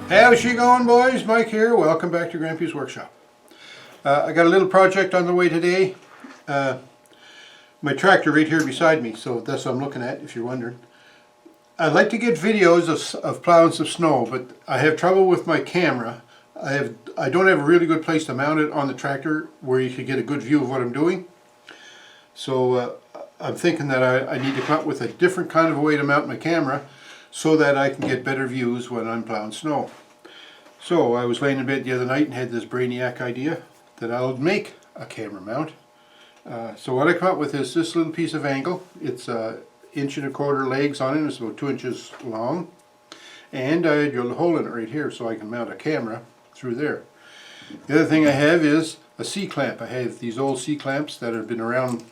How's she going, boys? Mike here. Welcome back to Grampie's workshop. I got a little project on the way today. My tractor right here beside me, so that's what I'm looking at if you're wondering. I'd like to get videos of plowing some snow, but I have trouble with my camera. I don't have a really good place to mount it on the tractor where you could get a good view of what I'm doing. So I'm thinking that I need to come up with a different kind of a way to mount my camera so that I can get better views when I'm plowing snow. So I was laying in bed the other night and had this brainiac idea that I'll make a camera mount. So what I come up with is this little piece of angle. It's 1.25 inch legs on it. It's about 2 inches long. And I drilled a hole in it right here so I can mount a camera through there. The other thing I have is a C-clamp. I have these old C-clamps that have been around,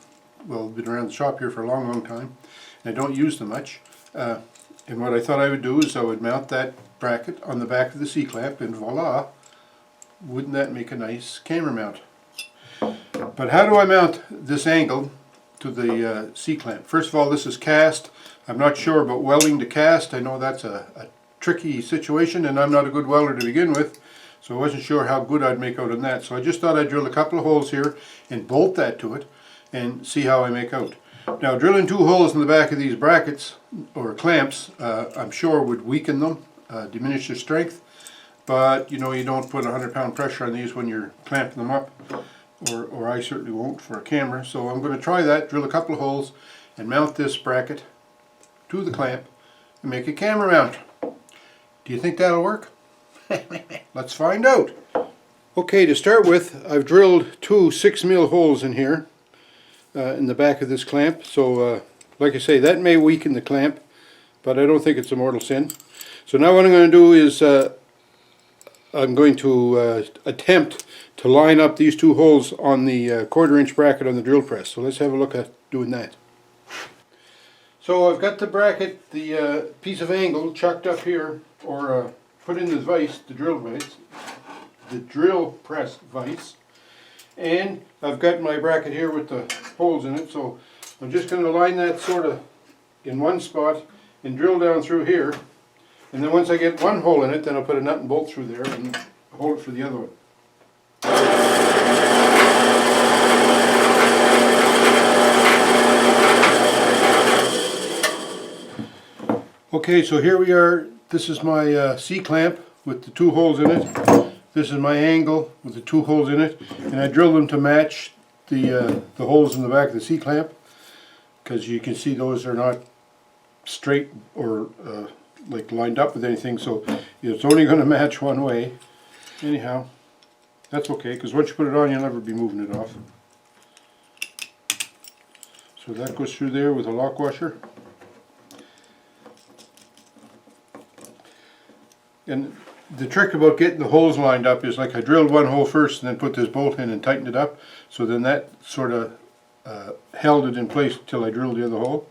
well, been around the shop here for a long time. And I don't use them much. And what I thought I would do is I would mount that bracket on the back of the C-clamp, and voila, wouldn't that make a nice camera mount? But how do I mount this angle to the C-clamp? First of all, this is cast. I'm not sure about welding to cast. I know that's a tricky situation, and I'm not a good welder to begin with, so I wasn't sure how good I'd make out on that. So I just thought I'd drill a couple of holes here and bolt that to it and see how I make out. Now, drilling 2 holes in the back of these brackets or clamps, I'm sure would weaken them, diminish their strength, but you know, you don't put 100-pound pressure on these when you're clamping them up, or I certainly won't for a camera. So I'm going to try that, drill a couple of holes and mount this bracket to the clamp and make a camera mount. Do you think that'll work? Let's find out. Okay, to start with, I've drilled 2 6mm holes in here. In the back of this clamp, so like I say, that may weaken the clamp, but I don't think it's a mortal sin. So now what I'm going to do is I'm going to attempt to line up these 2 holes on the 1/4 inch bracket on the drill press. So let's have a look at doing that. So I've got the bracket, the piece of angle chucked up here, or put in the vise, the drill press vise. And I've got my bracket here with the holes in it, so I'm just going to line that sort of in one spot and drill down through here. And then once I get one hole in it, then I'll put a nut and bolt through there and hold it for the other one. Okay, so here we are. This is my C-clamp with the 2 holes in it. This is my angle with the 2 holes in it, and I drilled them to match the holes in the back of the C-clamp, because you can see those are not straight or like lined up with anything, so it's only going to match one way. Anyhow, that's okay, because once you put it on, you'll never be moving it off. So that goes through there with a lock washer. And the trick about getting the holes lined up is, like, I drilled one hole first and then put this bolt in and tightened it up, so then that sort of held it in place till I drilled the other hole.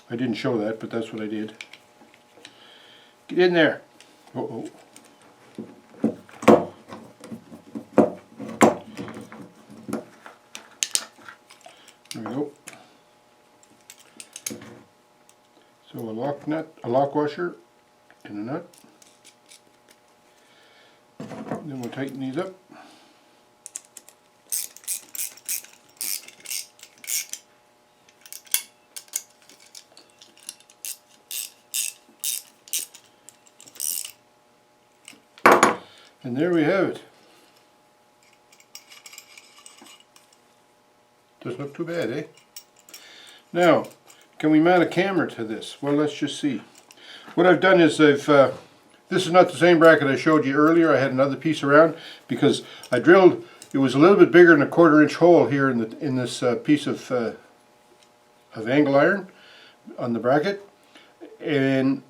I didn't show that, but that's what I did. Get in there. Uh-oh. There we go. So a lock nut, a lock washer, and a nut. Then we'll tighten these up. And there we have it. Doesn't look too bad, eh? Now, can we mount a camera to this? Well, let's just see. What I've done is this is not the same bracket I showed you earlier. I had another piece around because I drilled, it was a little bit bigger than a 1/4 inch hole here in this piece of angle iron on the bracket. And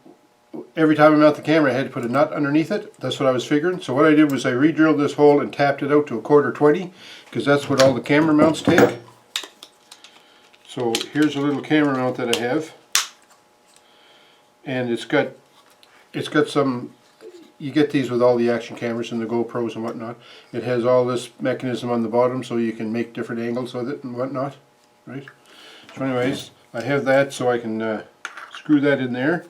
every time I mount the camera, I had to put a nut underneath it. That's what I was figuring. So what I did was I re-drilled this hole and tapped it out to a 1/4 20, because that's what all the camera mounts take. So here's a little camera mount that I have. And it's got some, you get these with all the action cameras and the GoPros and whatnot. It has all this mechanism on the bottom so you can make different angles with it and whatnot, right? So anyways, I have that so I can screw that in there.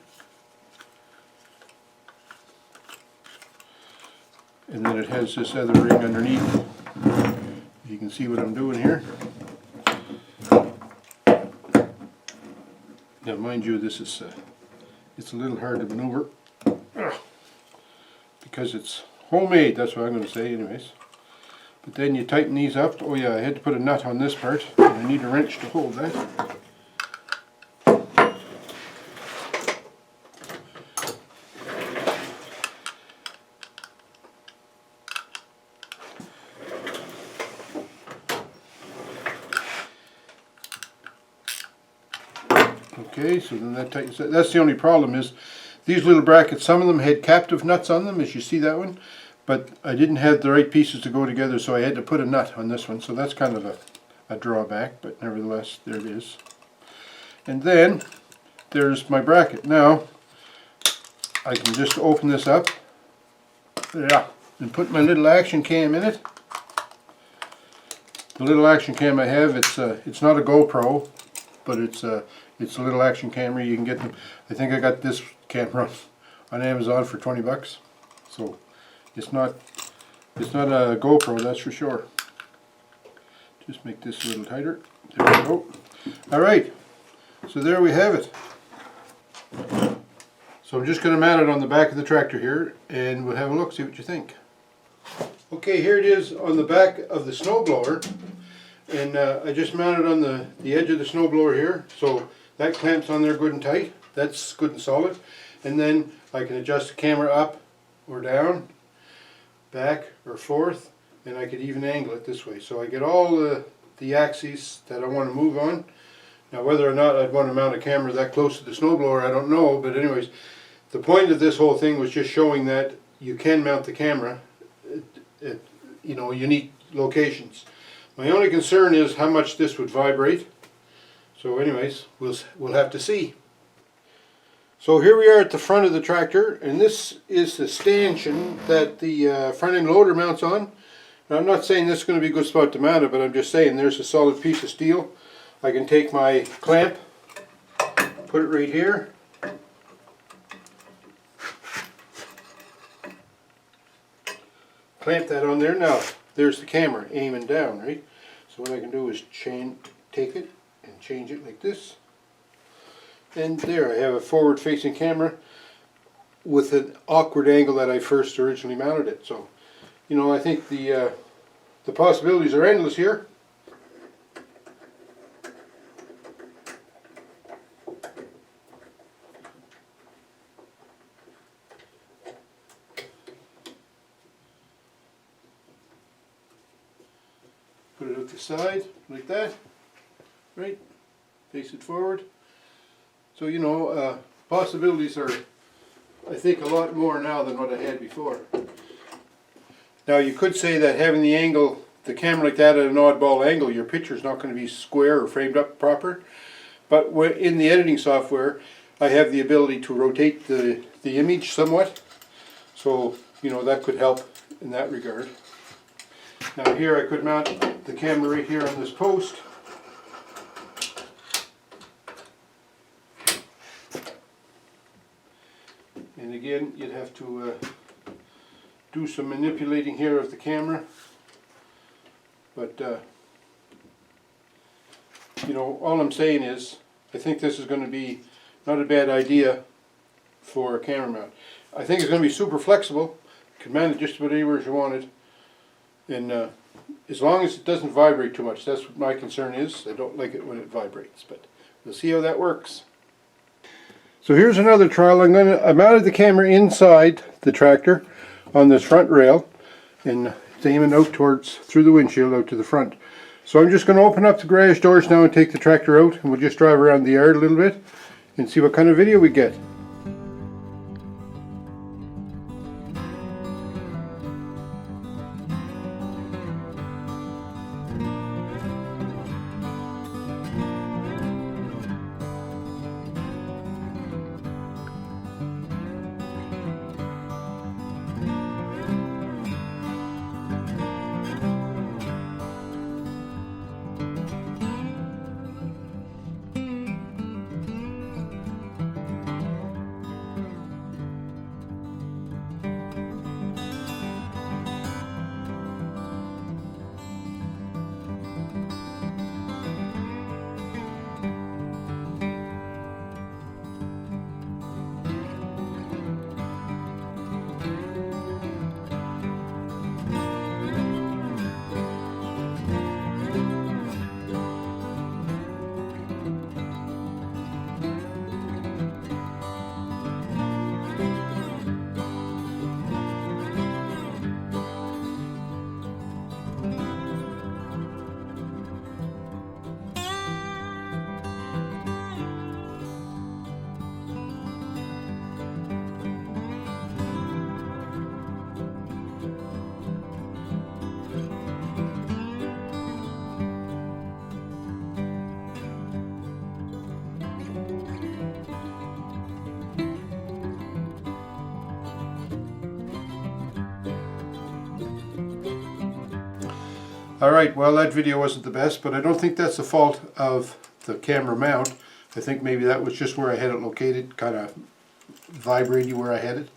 and then it has this other ring underneath. You can see what I'm doing here. Now mind you, this is it's a little hard to maneuver because it's homemade, that's what I'm going to say anyways. But then you tighten these up. Oh yeah, I had to put a nut on this part, and I need a wrench to hold that. Okay, so then that tightens it. That's the only problem is these little brackets, some of them had captive nuts on them, as you see that one, but I didn't have the right pieces to go together, so I had to put a nut on this one. So that's kind of a drawback, but nevertheless, there it is. And then there's my bracket. Now I can just open this up, yeah, and put my little action cam in it. The little action cam I have, it's not a GoPro, but it's a little action camera. You can get them. I think I got this camera on Amazon for 20 bucks. So it's not a GoPro, that's for sure. Just make this a little tighter. There we go. Alright, so there we have it. So I'm just going to mount it on the back of the tractor here, and we'll have a look, see what you think. Okay, here it is on the back of the snowblower, and I just mounted on the edge of the snowblower here, so that clamps on there good and tight. That's good and solid. And then I can adjust the camera up or down, back or forth, and I could even angle it this way. So I get all the axes that I want to move on. Now whether or not I'd want to mount a camera that close to the snowblower, I don't know, but anyways, the point of this whole thing was just showing that you can mount the camera at unique locations. My only concern is how much this would vibrate. So anyways, we'll have to see. So here we are at the front of the tractor, and this is the stanchion that the front end loader mounts on. Now I'm not saying this is going to be a good spot to mount it, but I'm just saying there's a solid piece of steel. I can take my clamp, put it right here, clamp that on there. Now there's the camera aiming down, right? So what I can do is take it and change it like this, and there I have a forward facing camera with an awkward angle that I first originally mounted it. So I think the possibilities are endless here. Put it out the side like that, right? Face it forward. So possibilities are, I think, a lot more now than what I had before. Now you could say that having the camera like that at an oddball angle, your picture's not going to be square or framed up proper. But in the editing software, I have the ability to rotate the image somewhat. So that could help in that regard. Now here I could mount the camera right here on this post. And again, you'd have to do some manipulating here of the camera. But all I'm saying is, I think this is going to be not a bad idea for a camera mount. I think it's going to be super flexible. You can mount it just about anywhere you want it. And as long as it doesn't vibrate too much, that's what my concern is. I don't like it when it vibrates, but we'll see how that works. So here's another trial. I mounted the camera inside the tractor on this front rail, and it's aiming out through the windshield out to the front. So I'm just going to open up the garage doors now and take the tractor out, and we'll just drive around the yard a little bit and see what kind of video we get. Alright, well that video wasn't the best, but I don't think that's the fault of the camera mount. I think maybe that was just where I had it located, kind of vibrating where I had it.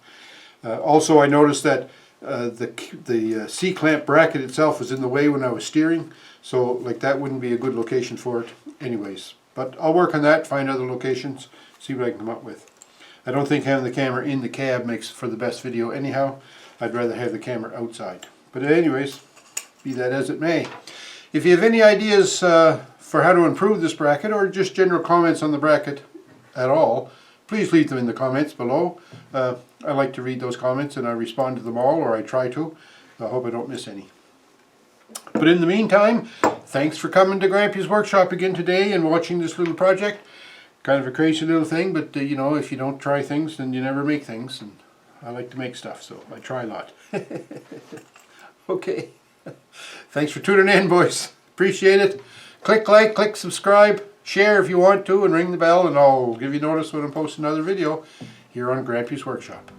Also I noticed that the C-clamp bracket itself was in the way when I was steering, so like that wouldn't be a good location for it anyways. But I'll work on that, find other locations, see what I can come up with. I don't think having the camera in the cab makes for the best video anyhow. I'd rather have the camera outside. But anyways, be that as it may. If you have any ideas for how to improve this bracket, or just general comments on the bracket at all, please leave them in the comments below. I like to read those comments and I respond to them all, or I try to. I hope I don't miss any. But in the meantime, thanks for coming to Grampie's workshop again today and watching this little project. Kind of a crazy little thing, but you know, if you don't try things, then you never make things. And I like to make stuff, so I try a lot. Okay. Thanks for tuning in, boys. Appreciate it. Click like, click subscribe, share if you want to, and ring the bell, and I'll give you notice when I'm posting another video here on Grampie's Workshop.